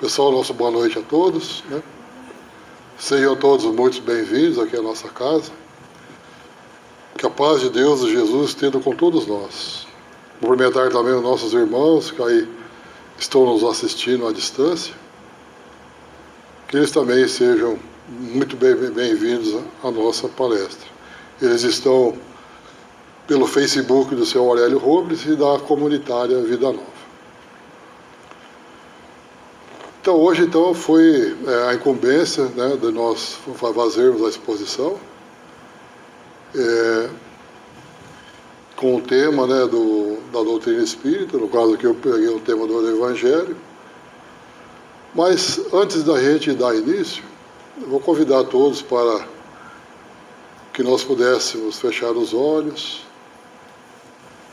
Pessoal, nossa boa noite a todos, né? Sejam todos muito bem-vindos aqui à nossa casa. Que a paz de Deus e Jesus esteja com todos nós. Cumprimentar também os nossos irmãos que aí estão nos assistindo à distância. Que eles também sejam muito bem-vindos à nossa palestra. Eles estão pelo Facebook do seu Aurélio Robles e da comunitária Vida Nova. Então, hoje foi a incumbência, né, de nós fazermos a exposição com o tema, né, da doutrina espírita, no caso aqui eu peguei o tema do Evangelho. Mas, antes da gente dar início, eu vou convidar todos para que nós pudéssemos fechar os olhos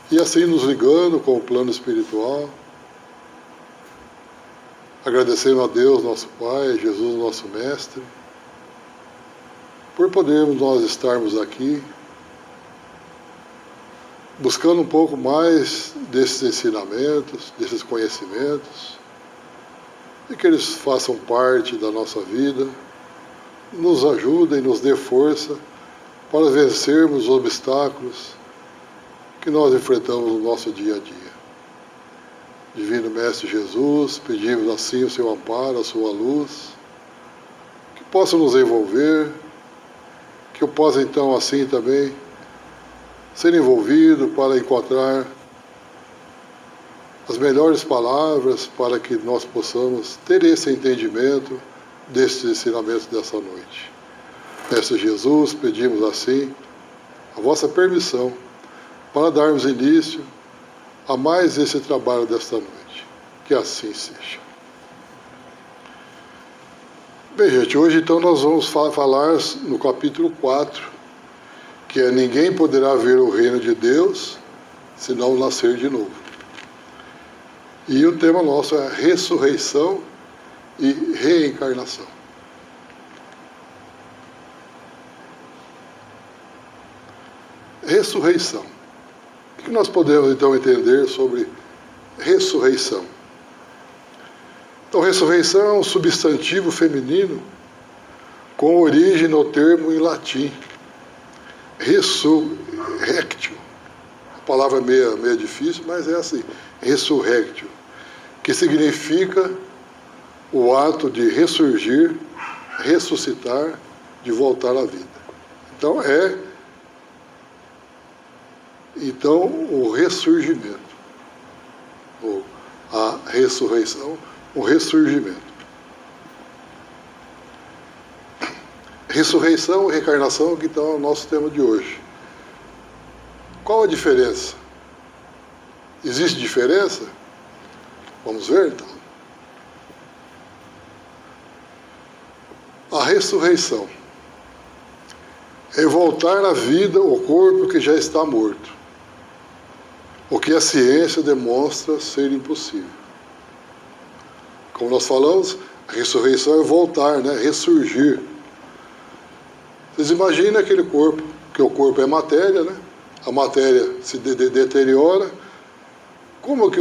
e assim nos ligando com o plano espiritual, agradecendo a Deus, nosso Pai, Jesus, nosso Mestre, por podermos nós estarmos aqui, buscando um pouco mais desses ensinamentos, desses conhecimentos, e que eles façam parte da nossa vida, nos ajudem, nos dê força para vencermos os obstáculos que nós enfrentamos no nosso dia a dia. Divino Mestre Jesus, pedimos assim o seu amparo, a sua luz, que possa nos envolver, que eu possa então assim também ser envolvido para encontrar as melhores palavras para que nós possamos ter esse entendimento desses ensinamentos dessa noite. Mestre Jesus, pedimos assim a vossa permissão para darmos início a mais esse trabalho desta noite. Que assim seja. Bem, gente, hoje então nós vamos falar no capítulo 4, que é ninguém poderá ver o reino de Deus se não nascer de novo. E o tema nosso é ressurreição e reencarnação. Ressurreição. O que nós podemos então entender sobre ressurreição? Então, ressurreição é um substantivo feminino com origem no termo em latim, resurrectio. A palavra é meio difícil, mas é assim, resurrectio, que significa o ato de ressurgir, ressuscitar, de voltar à vida. Então, o ressurgimento, ou a ressurreição, o ressurgimento. Ressurreição e reencarnação, que então é o nosso tema de hoje. Qual a diferença? Existe diferença? Vamos ver então. A ressurreição é voltar à vida o corpo que já está morto. O que a ciência demonstra ser impossível. Como nós falamos, a ressurreição é voltar, né? Ressurgir. Vocês imaginem aquele corpo, que o corpo é matéria, né? A matéria se deteriora. Como que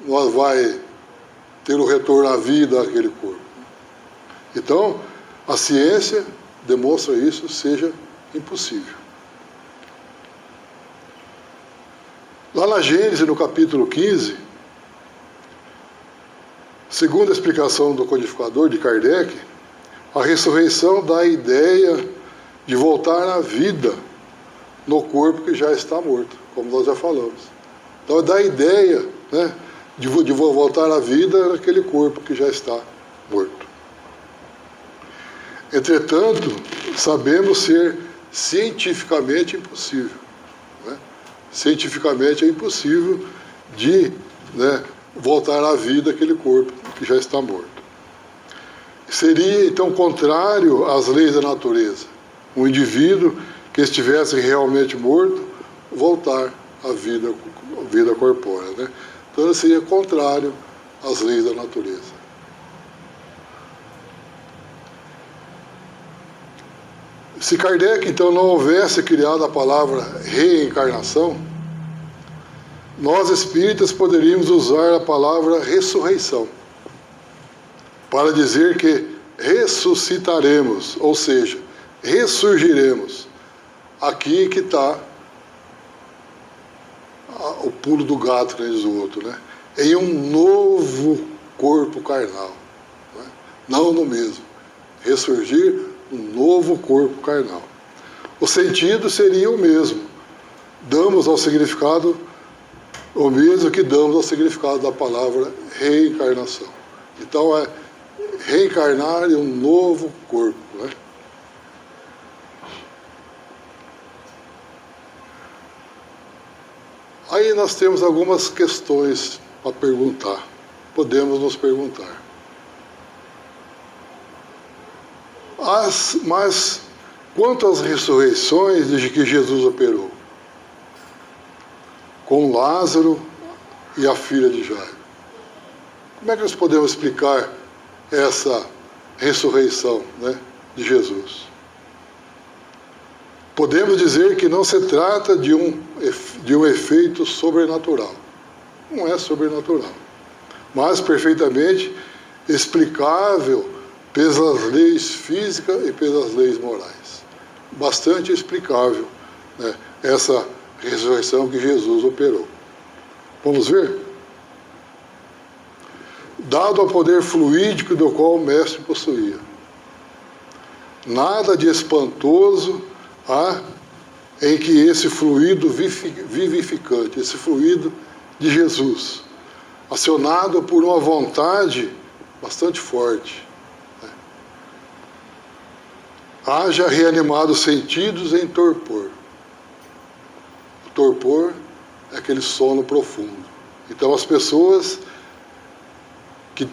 nós vai ter o retorno à vida àquele corpo? Então, a ciência demonstra isso seja impossível. Lá na Gênesis, no capítulo 15, segundo a explicação do codificador de Kardec, a ressurreição dá a ideia de voltar à vida no corpo que já está morto, como nós já falamos. Então dá a ideia, né, de voltar à vida naquele corpo que já está morto. Entretanto, sabemos ser cientificamente impossível. Cientificamente é impossível de, né, voltar à vida aquele corpo que já está morto. Seria, então, contrário às leis da natureza. Um indivíduo que estivesse realmente morto, voltar à vida corpórea, né? Então, seria contrário às leis da natureza. Se Kardec, então, não houvesse criado a palavra reencarnação, nós espíritas poderíamos usar a palavra ressurreição. para dizer que ressuscitaremos, ou seja, ressurgiremos. Aqui que está o pulo do gato, que diz o outro, né? Em um novo corpo carnal, né? Não no mesmo. Ressurgir um novo corpo carnal. O sentido seria o mesmo. Damos ao significado o mesmo que damos ao significado da palavra reencarnação. Então é reencarnar em um novo corpo, né? Aí nós temos algumas questões para perguntar. Podemos nos perguntar. Mas quanto às ressurreições de que Jesus operou? Com Lázaro e a filha de Jairo. Como é que nós podemos explicar essa ressurreição, né, de Jesus? Podemos dizer que não se trata de um efeito sobrenatural. Não é sobrenatural, mas perfeitamente explicável pelas leis físicas e pelas leis morais. Bastante explicável, né, essa ressurreição que Jesus operou. Vamos ver? Dado ao poder fluídico do qual o Mestre possuía. Nada de espantoso há em que esse fluido vivificante, esse fluido de Jesus, acionado por uma vontade bastante forte, né, haja reanimado sentidos em torpor. O torpor é aquele sono profundo. Então as pessoas que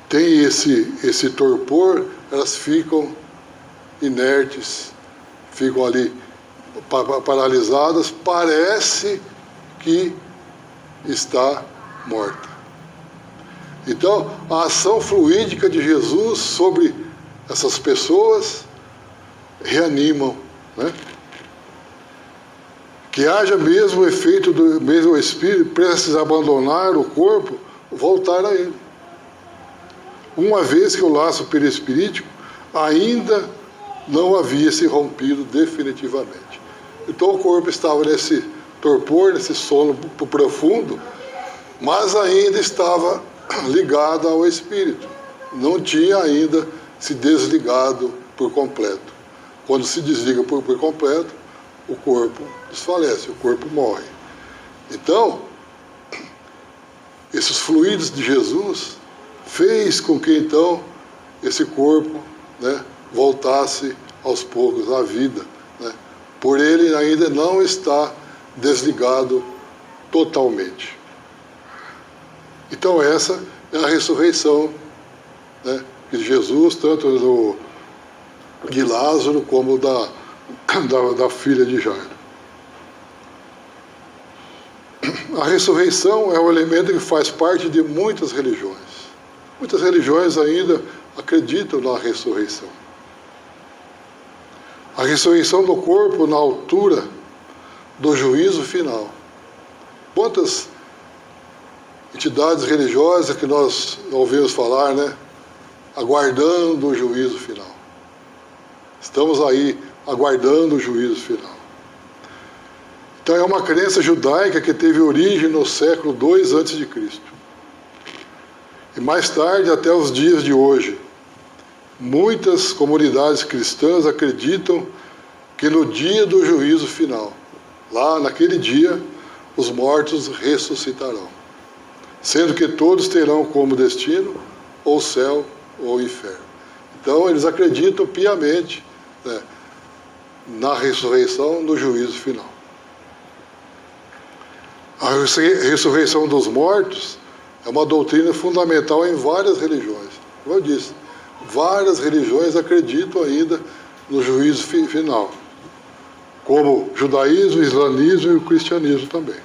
têm esse torpor, elas ficam inertes, ficam ali paralisadas, parece que está morta. Então, a ação fluídica de Jesus sobre essas pessoas reanimam, né? Que haja mesmo o efeito do mesmo espírito, precisa abandonar o corpo, voltar a ele. Uma vez que o laço perispirítico ainda não havia se rompido definitivamente. Então o corpo estava nesse torpor, nesse sono profundo, mas ainda estava ligado ao espírito. Não tinha ainda se desligado por completo. Quando se desliga por completo, o corpo desfalece, o corpo morre. Então, esses fluidos de Jesus fez com que então esse corpo, né, voltasse aos poucos à vida, né, por ele ainda não estar desligado totalmente. Então essa é a ressurreição, né, de Jesus, tanto de Lázaro como da filha de Jairo. A ressurreição é um elemento que faz parte de muitas religiões. Muitas religiões ainda acreditam na ressurreição. A ressurreição do corpo na altura do juízo final. Quantas entidades religiosas que nós ouvimos falar, né? Aguardando o juízo final. Estamos aí aguardando o juízo final. Então é uma crença judaica que teve origem no século II a.C. E mais tarde, até os dias de hoje, muitas comunidades cristãs acreditam que no dia do juízo final, lá naquele dia, os mortos ressuscitarão, sendo que todos terão como destino ou céu ou inferno. Então eles acreditam piamente, né, na ressurreição, no juízo final. A ressurreição dos mortos é uma doutrina fundamental em várias religiões. Como eu disse, várias religiões acreditam ainda no juízo final, como o judaísmo, o islamismo e o cristianismo também.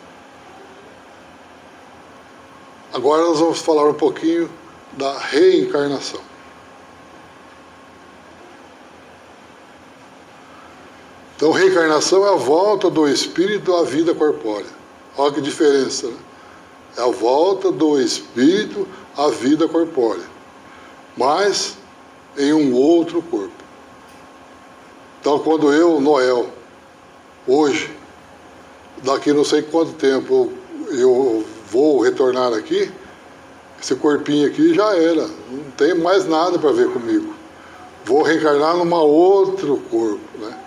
Agora nós vamos falar um pouquinho da reencarnação. Então, reencarnação é a volta do espírito à vida corpórea. Olha que diferença, né? É a volta do espírito à vida corpórea. mas em um outro corpo. Então, quando eu, Noel, hoje, daqui não sei quanto tempo eu vou retornar aqui, esse corpinho aqui já era, não tem mais nada para ver comigo. Vou reencarnar num outro corpo, né?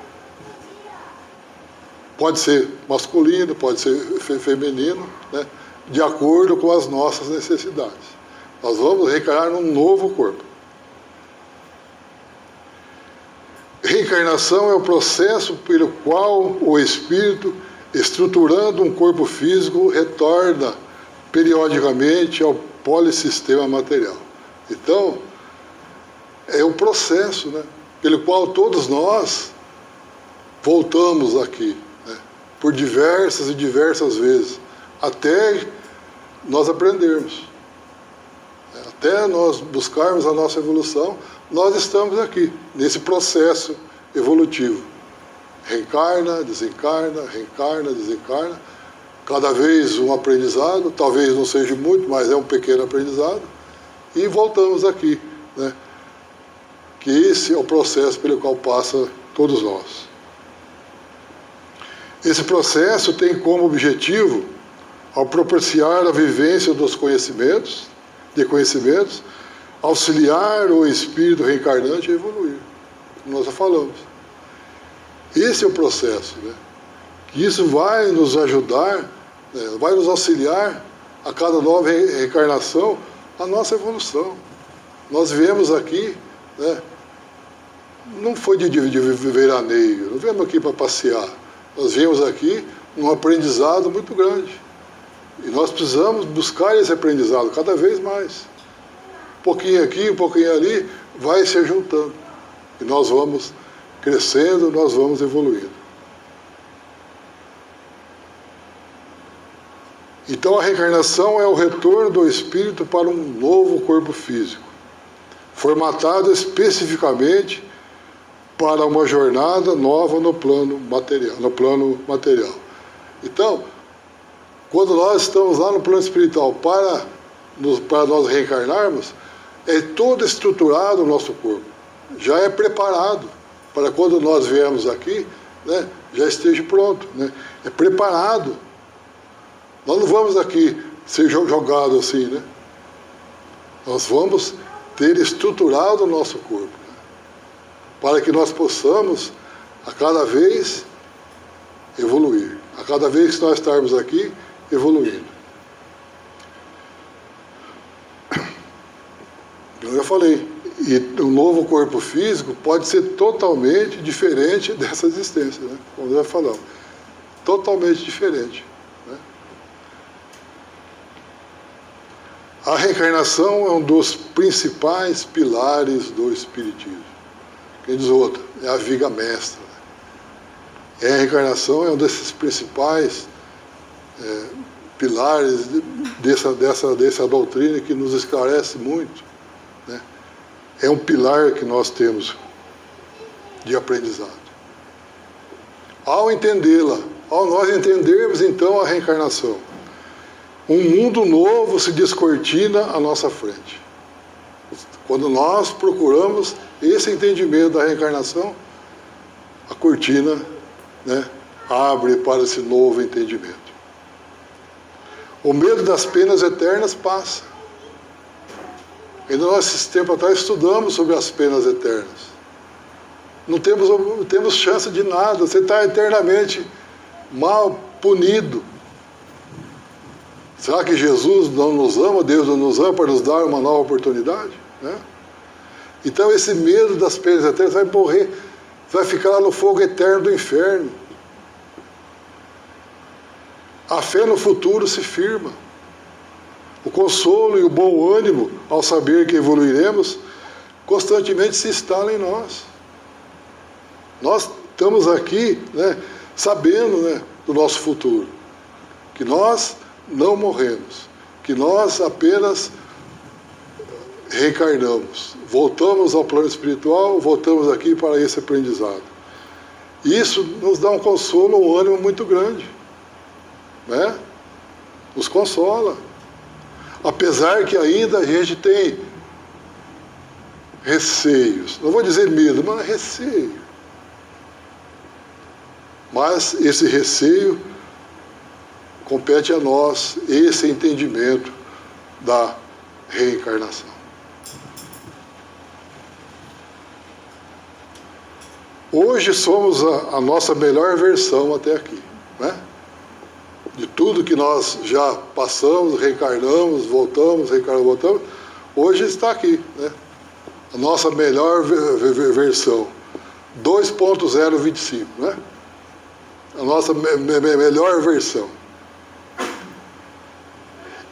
Pode ser masculino, pode ser feminino, né? De acordo com as nossas necessidades. Nós vamos reencarnar num novo corpo. Reencarnação é o processo pelo qual o espírito, estruturando um corpo físico, retorna periodicamente ao polissistema material. Então, é o processo, né, pelo qual todos nós voltamos aqui, né, por diversas e diversas vezes, até nós aprendermos, até nós buscarmos a nossa evolução. Nós estamos aqui, nesse processo evolutivo. Reencarna, desencarna, cada vez um aprendizado, talvez não seja muito, mas é um pequeno aprendizado, e voltamos aqui, né? Que esse é o processo pelo qual passa todos nós. Esse processo tem como objetivo, ao propiciar a vivência dos conhecimentos, auxiliar o espírito reencarnante a evoluir, como nós já falamos. Esse é o processo, né? Que isso vai nos ajudar, né? Vai nos auxiliar a cada nova reencarnação, a nossa evolução. Nós viemos aqui, né? Não foi de veraneio, não viemos aqui para passear. Nós viemos aqui num aprendizado muito grande. E nós precisamos buscar esse aprendizado cada vez mais. Um pouquinho aqui, um pouquinho ali, vai se juntando. E nós vamos crescendo, nós vamos evoluindo. Então a reencarnação é o retorno do espírito para um novo corpo físico, formatado especificamente para uma jornada nova no plano material. Então, quando nós estamos lá no plano espiritual para nós reencarnarmos, é todo estruturado o nosso corpo, já é preparado para quando nós viemos aqui, né, já esteja pronto, né, é preparado. Nós não vamos aqui ser jogados assim, né? Nós vamos ter estruturado o nosso corpo, né, para que nós possamos a cada vez evoluir, a cada vez que nós estarmos aqui evoluindo. Eu já falei, e o novo corpo físico pode ser totalmente diferente dessa existência, né? Como nós já falamos, totalmente diferente, né? A reencarnação é um dos principais pilares do Espiritismo. Quem diz outra? É a viga mestra. A reencarnação é um desses principais pilares dessa doutrina que nos esclarece muito, né? É um pilar que nós temos de aprendizado. Ao entendê-la, ao nós entendermos então a reencarnação, um mundo novo se descortina à nossa frente. Quando nós procuramos esse entendimento da reencarnação, a cortina, né, abre para esse novo entendimento. O medo das penas eternas passa. Ainda nós, esse tempo atrás, estudamos sobre as penas eternas. Não temos chance de nada. Você está eternamente mal punido. Será que Jesus não nos ama, Deus não nos ama para nos dar uma nova oportunidade? Né? Então esse medo das penas eternas vai morrer, vai ficar lá no fogo eterno do inferno. A fé no futuro se firma. O consolo e o bom ânimo, ao saber que evoluiremos, constantemente se instala em nós. Nós estamos aqui, né, sabendo, né, do nosso futuro, que nós não morremos, que nós apenas reencarnamos, voltamos ao plano espiritual, voltamos aqui para esse aprendizado. Isso nos dá um consolo, um ânimo muito grande, né? Nos consola. Apesar que ainda a gente tem receios. Não vou dizer medo, mas receio. Mas esse receio compete a nós, esse entendimento da reencarnação. Hoje somos a nossa melhor versão até aqui, né? De tudo que nós já passamos, reencarnamos, voltamos, reencarnamos, voltamos, hoje está aqui, né? A nossa melhor versão, 2.025, né? A nossa melhor versão.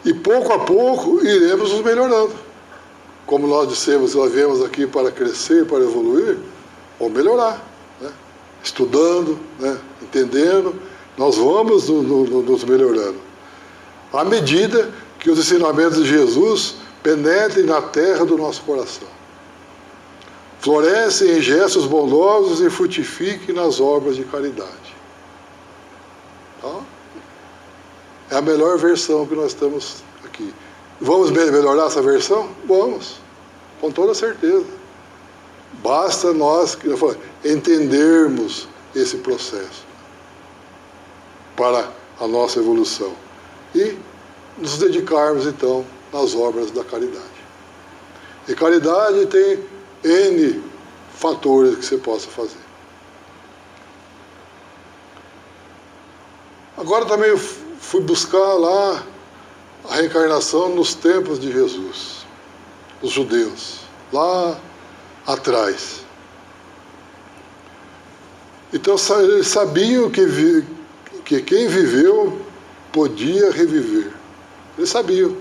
E pouco a pouco iremos nos melhorando. Como nós dissemos, nós viemos aqui para crescer, para evoluir, ou melhorar, né? Estudando, né? Entendendo, nós vamos nos melhorando. À medida que os ensinamentos de Jesus penetrem na terra do nosso coração. Florescem em gestos bondosos e frutifiquem nas obras de caridade. Então, é a melhor versão que nós estamos aqui. Vamos melhorar essa versão? Vamos, com toda certeza. Basta nós entendermos esse processo para a nossa evolução e nos dedicarmos, então, nas obras da caridade. E caridade tem N fatores que você possa fazer. Agora também fui buscar lá a reencarnação nos tempos de Jesus, os judeus, lá atrás. Então eles sabiam que quem viveu podia reviver. Eles sabiam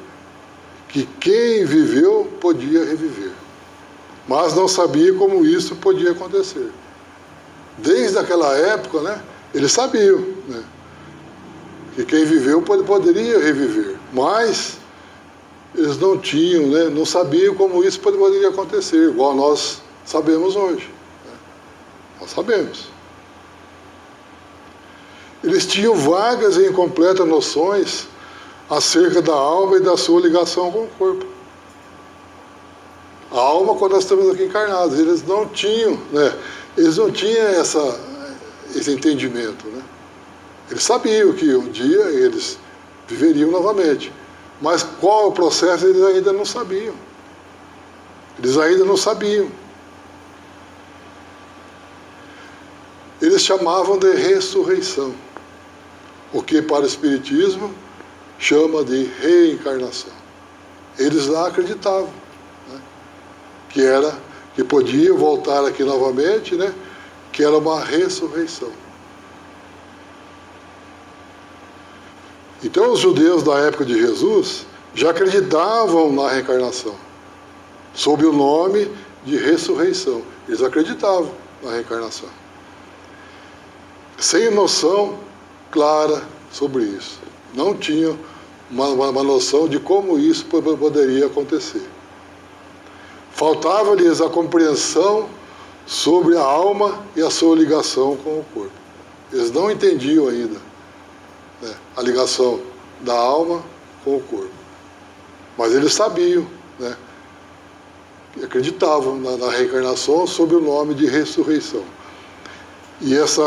que quem viveu podia reviver, mas não sabia como isso podia acontecer. Desde aquela época, né, eles sabiam, né, que quem viveu poderia reviver, mas eles não tinham, né, não sabiam como isso poderia acontecer, igual nós sabemos hoje. Né? Nós sabemos. Eles tinham vagas e incompletas noções acerca da alma e da sua ligação com o corpo. A alma, quando nós estamos aqui encarnados, eles não tinham, né, eles não tinham esse entendimento, né? Eles sabiam que um dia eles viveriam novamente. Mas qual é o processo, eles ainda não sabiam. Eles ainda não sabiam. Eles chamavam de ressurreição. O que para o Espiritismo chama de reencarnação. Eles lá acreditavam, né, que podia voltar aqui novamente, né, que era uma ressurreição. Então os judeus da época de Jesus já acreditavam na reencarnação, sob o nome de ressurreição. Eles acreditavam na reencarnação, sem noção clara sobre isso. Não tinham uma noção de como isso poderia acontecer. Faltava-lhes a compreensão sobre a alma e a sua ligação com o corpo. Eles não entendiam ainda, né, a ligação da alma com o corpo. Mas eles sabiam, né, acreditavam na reencarnação sob o nome de ressurreição. E essa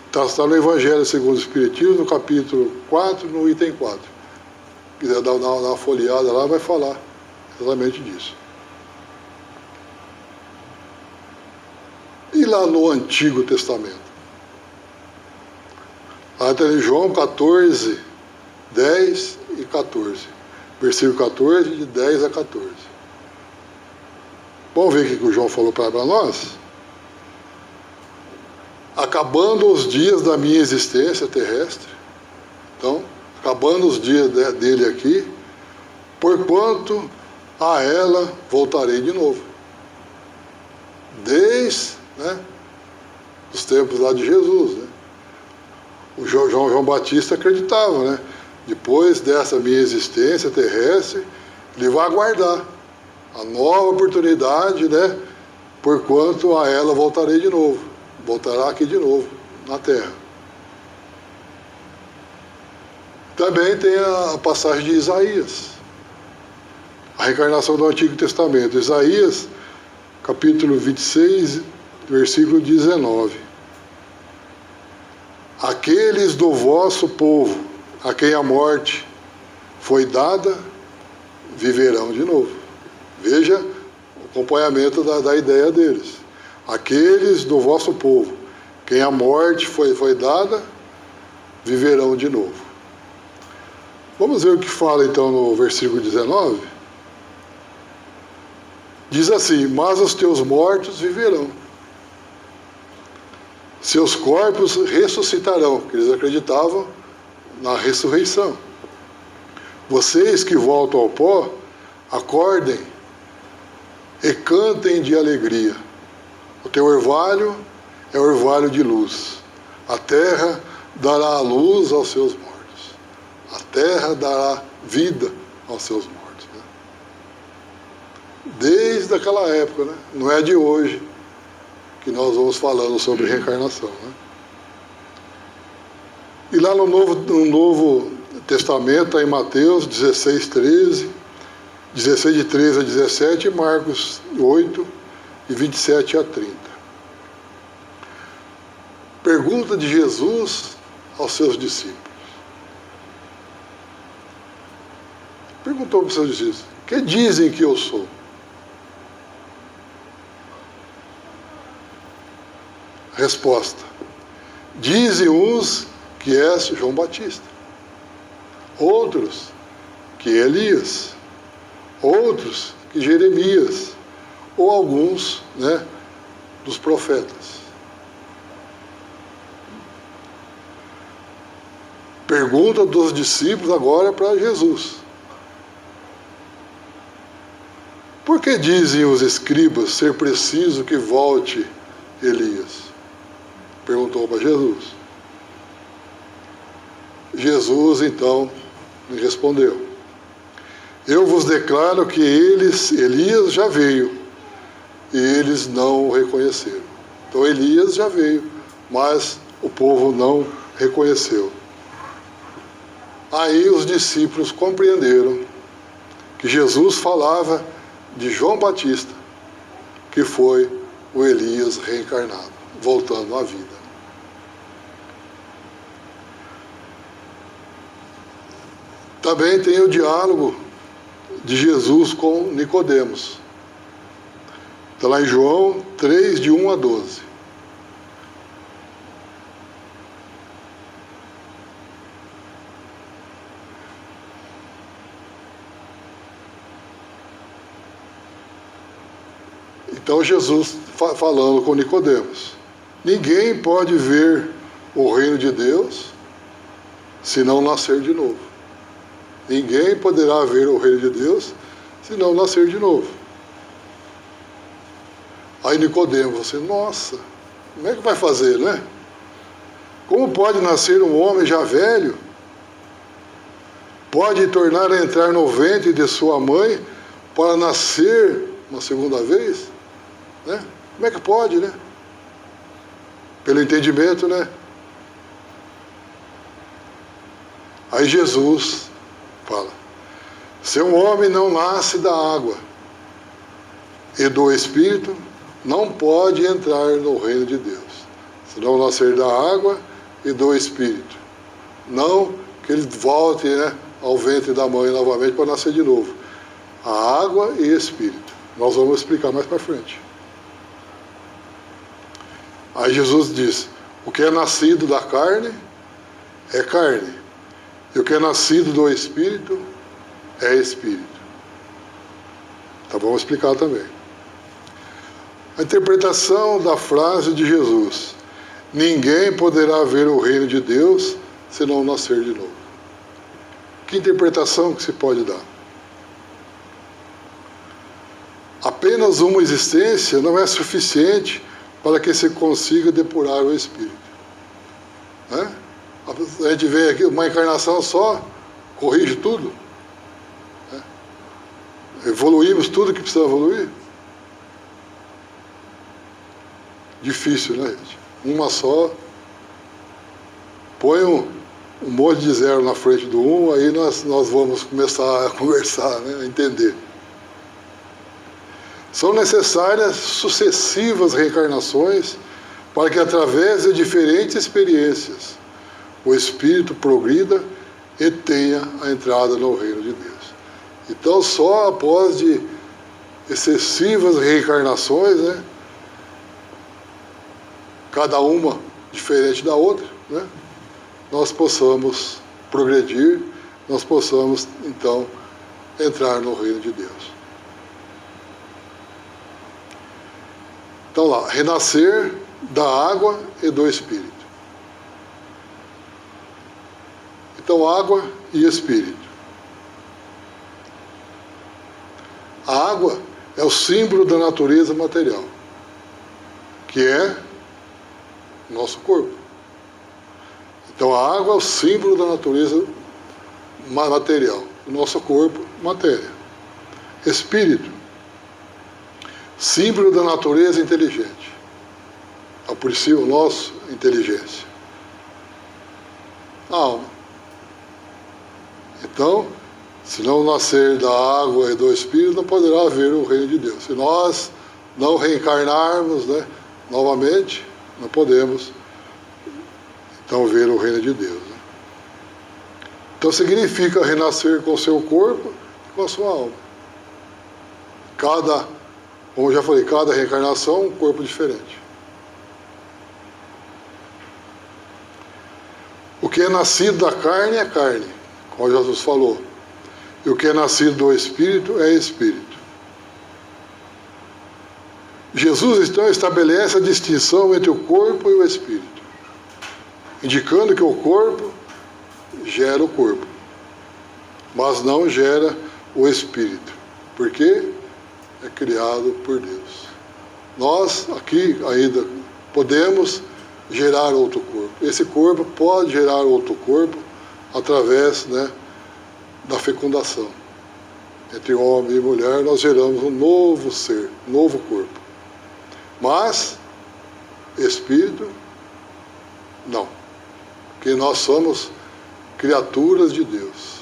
está no Evangelho segundo o Espiritismo, no capítulo 4, no item 4. Se quiser dar uma folheada lá, vai falar exatamente disso. E lá no Antigo Testamento? Lá tem João 14, 10 e 14. Versículo 14, de 10 a 14. Vamos ver o que o João falou para nós? Acabando os dias da minha existência terrestre, então, acabando os dias dele aqui, porquanto a ela voltarei de novo. Desde, né, os tempos lá de Jesus, né? O João Batista acreditava, né? Depois dessa minha existência terrestre, ele vai aguardar a nova oportunidade, né? Porquanto a ela voltarei de novo. Voltará aqui de novo, na Terra. Também tem a passagem de Isaías. A reencarnação do Antigo Testamento. Isaías capítulo 26, versículo 19. Aqueles do vosso povo, a quem a morte foi dada, viverão de novo. Veja o acompanhamento da ideia deles. Aqueles do vosso povo, quem a morte foi dada, viverão de novo. Vamos ver o que fala então no versículo 19. Diz assim: mas os teus mortos viverão. Seus corpos ressuscitarão, porque eles acreditavam na ressurreição. Vocês que voltam ao pó, acordem e cantem de alegria. O teu orvalho é orvalho de luz. A terra dará a luz aos seus mortos. A terra dará vida aos seus mortos. Né? Desde aquela época, né? Não é de hoje que nós vamos falando sobre reencarnação. Né? E lá no Novo Testamento, em Mateus 16, 13, 16 de 13 a 17, e Marcos 8, de 27 a 30. Pergunta de Jesus aos seus discípulos. Perguntou para os seus discípulos: que dizem que eu sou? Resposta: dizem uns que és João Batista, outros que Elias, outros que Jeremias, ou alguns, né, dos profetas. Pergunta dos discípulos agora para Jesus: por que dizem os escribas ser preciso que volte Elias? Perguntou para Jesus. Jesus, então, lhe respondeu: eu vos declaro que Elias já veio, e eles não o reconheceram. Então Elias já veio, mas o povo não reconheceu. Aí os discípulos compreenderam que Jesus falava de João Batista, que foi o Elias reencarnado, voltando à vida. Também tem o diálogo de Jesus com Nicodemos. Está lá em João 3, de 1 a 12. Então Jesus falando com Nicodemos: ninguém pode ver o reino de Deus se não nascer de novo. Ninguém poderá ver o reino de Deus se não nascer de novo. Aí Nicodemos, você, nossa, como é que vai fazer, né? Como pode nascer um homem já velho? Pode tornar a entrar no ventre de sua mãe para nascer uma segunda vez? Né? Como é que pode, né? Pelo entendimento, né? Aí Jesus fala: se um homem não nasce da água e do Espírito, não pode entrar no reino de Deus. Se não nascer da água e do Espírito. Não que ele volte, né, ao ventre da mãe novamente para nascer de novo. A água e Espírito. Nós vamos explicar mais para frente. Aí Jesus diz: o que é nascido da carne é carne. E o que é nascido do Espírito é Espírito. Então vamos explicar também. A interpretação da frase de Jesus: ninguém poderá ver o reino de Deus se não nascer de novo. Que interpretação que se pode dar? Apenas uma existência não é suficiente para que se consiga depurar o Espírito. Né? A gente vê aqui, uma encarnação só corrige tudo. Né? Evoluímos tudo que precisa evoluir. Difícil, né, gente? Uma só. Põe um monte de zero na frente do 1, aí nós vamos começar a conversar, né, a entender. São necessárias sucessivas reencarnações para que, através de diferentes experiências, o espírito progrida e tenha a entrada no reino de Deus. Então, só após de excessivas reencarnações, né, cada uma diferente da outra, né, nós possamos progredir, nós possamos, então, entrar no reino de Deus. Então lá, renascer da água e do Espírito. Então, água e Espírito. A água é o símbolo da natureza material, que é o nosso corpo. Então, a água é o símbolo da natureza material, o nosso corpo, matéria. Espírito, símbolo da natureza inteligente. Por si, o nosso, inteligência. A alma. Então, se não nascer da água e do Espírito, não poderá haver o reino de Deus. Se nós não reencarnarmos, né, novamente, não podemos, então, ver o reino de Deus. Né? Então, significa renascer com o seu corpo e com a sua alma. Como eu já falei, cada reencarnação, um corpo diferente. O que é nascido da carne é carne, como Jesus falou. E o que é nascido do Espírito é Espírito. Jesus, então, estabelece a distinção entre o corpo e o Espírito, indicando que o corpo gera o corpo, mas não gera o Espírito. Por quê? É criado por Deus. Nós, aqui, ainda podemos gerar outro corpo. Esse corpo pode gerar outro corpo através, né, da fecundação. Entre homem e mulher, nós geramos um novo ser, um novo corpo. Mas, espírito, não. Porque nós somos criaturas de Deus.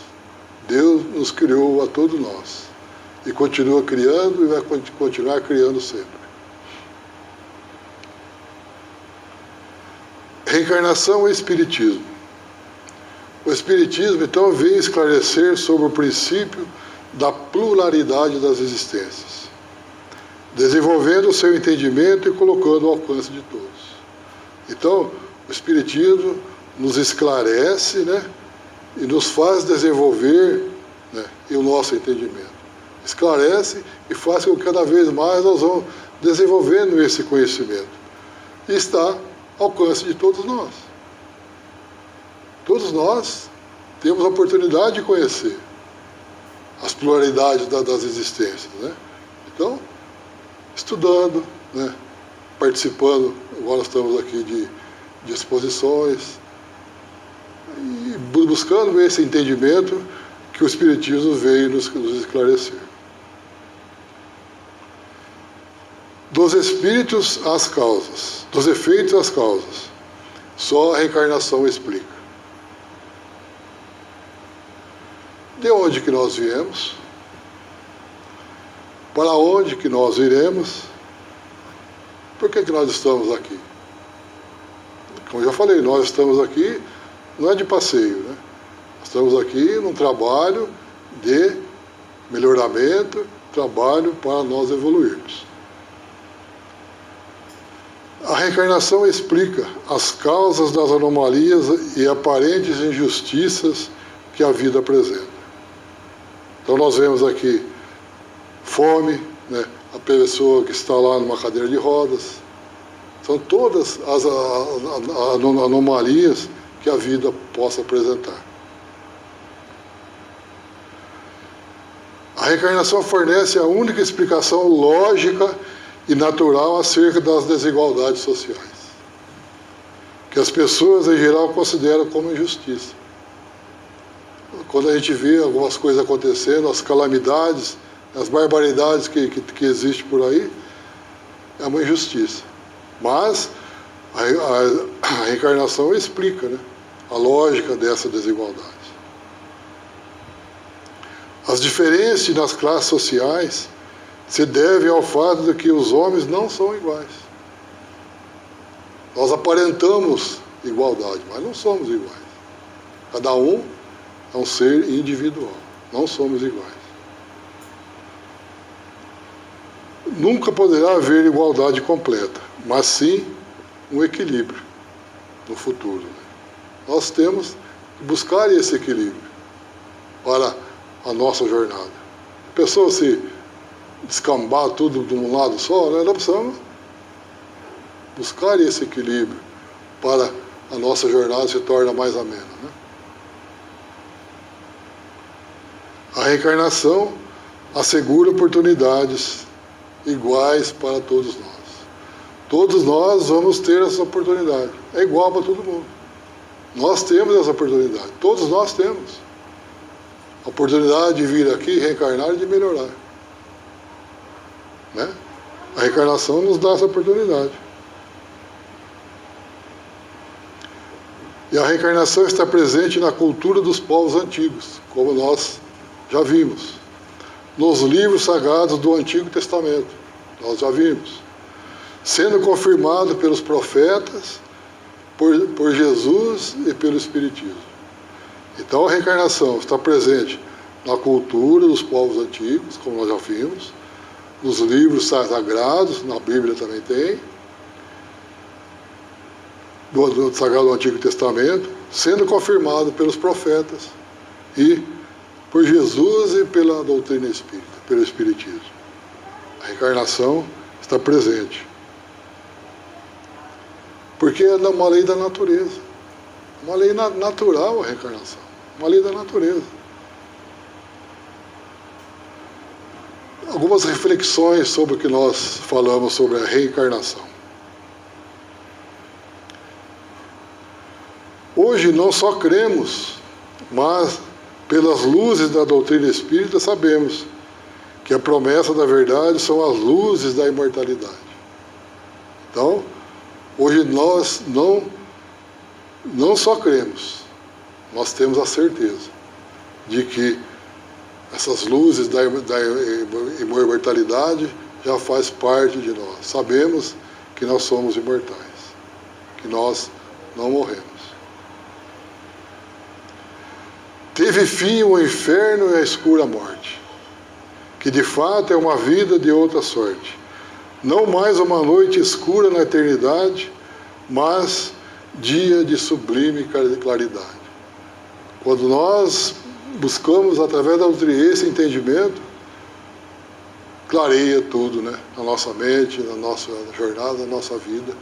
Deus nos criou a todos nós. E continua criando e vai continuar criando sempre. Reencarnação e Espiritismo. O Espiritismo, então, vem esclarecer sobre o princípio da pluralidade das existências, desenvolvendo o seu entendimento e colocando ao alcance de todos. Então, o Espiritismo nos esclarece, né, e nos faz desenvolver, né, o nosso entendimento. Esclarece e faz com que cada vez mais nós vamos desenvolvendo esse conhecimento. E está ao alcance de todos nós. Todos nós temos a oportunidade de conhecer as pluralidades das existências, né? Então, estudando, né? Participando, agora estamos aqui de exposições, e buscando esse entendimento que o Espiritismo veio nos esclarecer. Dos espíritos às causas, dos efeitos às causas, só a reencarnação explica. De onde que nós viemos? Para onde que nós iremos? Por que nós estamos aqui? Como eu já falei, nós estamos aqui, não é de passeio, né? Estamos aqui num trabalho de melhoramento, trabalho para nós evoluirmos. A reencarnação explica as causas das anomalias e aparentes injustiças que a vida apresenta. Então nós vemos aqui fome, né? A pessoa que está lá numa cadeira de rodas. São todas as anomalias que a vida possa apresentar. A reencarnação fornece a única explicação lógica e natural acerca das desigualdades sociais, que as pessoas em geral consideram como injustiça. Quando a gente vê algumas coisas acontecendo, as calamidades, as barbaridades que existem por aí, é uma injustiça. Mas a reencarnação explica, né, a lógica dessa desigualdade. As diferenças nas classes sociais se deve ao fato de que os homens não são iguais. Nós aparentamos igualdade, mas não somos iguais. Cada um é um ser individual, não somos iguais. Nunca poderá haver igualdade completa, mas sim um equilíbrio no futuro. Nós temos que buscar esse equilíbrio para a nossa jornada. A pessoa se descambar tudo de um lado só, nós precisamos buscar esse equilíbrio para a nossa jornada se torna mais amena. Né? A reencarnação assegura oportunidades iguais para todos nós. Todos nós vamos ter essa oportunidade. É igual para todo mundo. Nós temos essa oportunidade. Todos nós temos. A oportunidade de vir aqui, reencarnar e de melhorar. Né? A reencarnação nos dá essa oportunidade. E a reencarnação está presente na cultura dos povos antigos, como nós já vimos. Nos livros sagrados do Antigo Testamento, nós já vimos. Sendo confirmado pelos profetas, por Jesus e pelo Espiritismo. Então a reencarnação está presente na cultura dos povos antigos, como nós já vimos, nos livros sagrados, na Bíblia também tem, do Sagrado Antigo Testamento, sendo confirmado pelos profetas e por Jesus e pela doutrina espírita, pelo Espiritismo. A reencarnação está presente. Porque é uma lei da natureza. Uma lei natural a reencarnação. Uma lei da natureza. Algumas reflexões sobre o que nós falamos sobre a reencarnação. Hoje não só cremos, mas pelas luzes da doutrina espírita sabemos que a promessa da verdade são as luzes da imortalidade. Então, hoje nós não só cremos, nós temos a certeza de que essas luzes da imortalidade já faz parte de nós. Sabemos que nós somos imortais, que nós não morremos. Teve fim o inferno e a escura morte, que de fato é uma vida de outra sorte. Não mais uma noite escura na eternidade, mas dia de sublime claridade. Quando nós buscamos, através da doutrina, esse entendimento, clareia tudo, né? Na nossa mente, na nossa jornada, na nossa vida,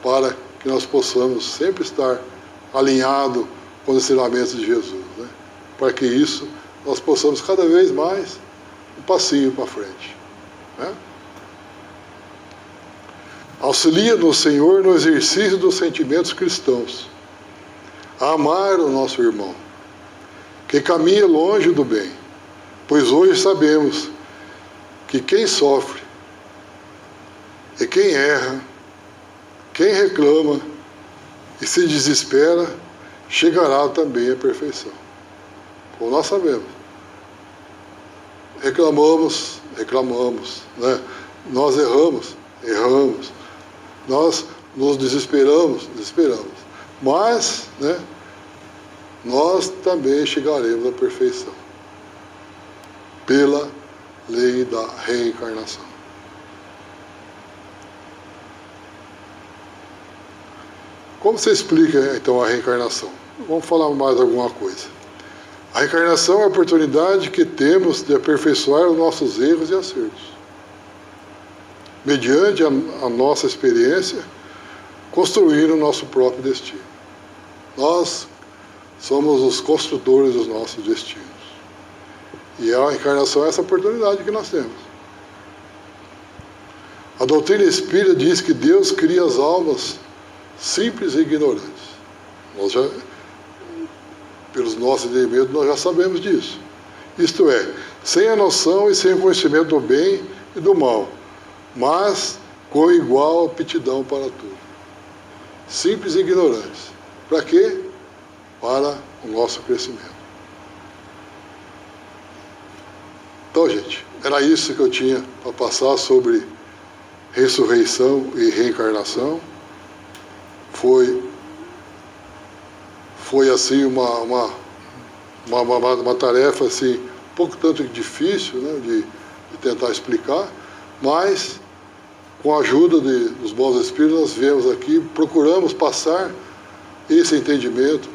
para que nós possamos sempre estar alinhados com os ensinamentos de Jesus, né? Para que isso, nós possamos cada vez mais um passinho para frente, né? Auxilia-nos, Senhor, no exercício dos sentimentos cristãos, a amar o nosso irmão, que caminha longe do bem, pois hoje sabemos que quem sofre e quem erra, quem reclama e se desespera, chegará também à perfeição. Como nós sabemos. Reclamamos, né? Nós erramos. Nós nos desesperamos. Mas, né, nós também chegaremos à perfeição. Pela lei da reencarnação. Como você explica, então, a reencarnação? Vamos falar mais alguma coisa. A reencarnação é a oportunidade que temos de aperfeiçoar os nossos erros e acertos. Mediante a nossa experiência, construir o nosso próprio destino. Nós somos os construtores dos nossos destinos. E a reencarnação é essa oportunidade que nós temos. A doutrina espírita diz que Deus cria as almas simples e ignorantes. Nós já, pelos nossos entendimentos, nós já sabemos disso. Isto é, sem a noção e sem o conhecimento do bem e do mal, mas com igual aptidão para tudo. Simples e ignorantes. Para quê? Para o nosso crescimento. Então, gente, era isso que eu tinha para passar sobre ressurreição e reencarnação. Foi assim uma tarefa assim, um pouco tanto difícil, né, de tentar explicar, mas com a ajuda dos bons espíritos nós viemos aqui, procuramos passar esse entendimento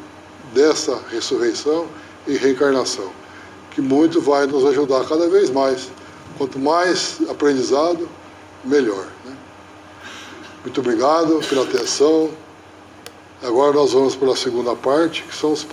dessa ressurreição e reencarnação, que muito vai nos ajudar cada vez mais. Quanto mais aprendizado, melhor, né? Muito obrigado pela atenção. Agora nós vamos para a segunda parte, que são os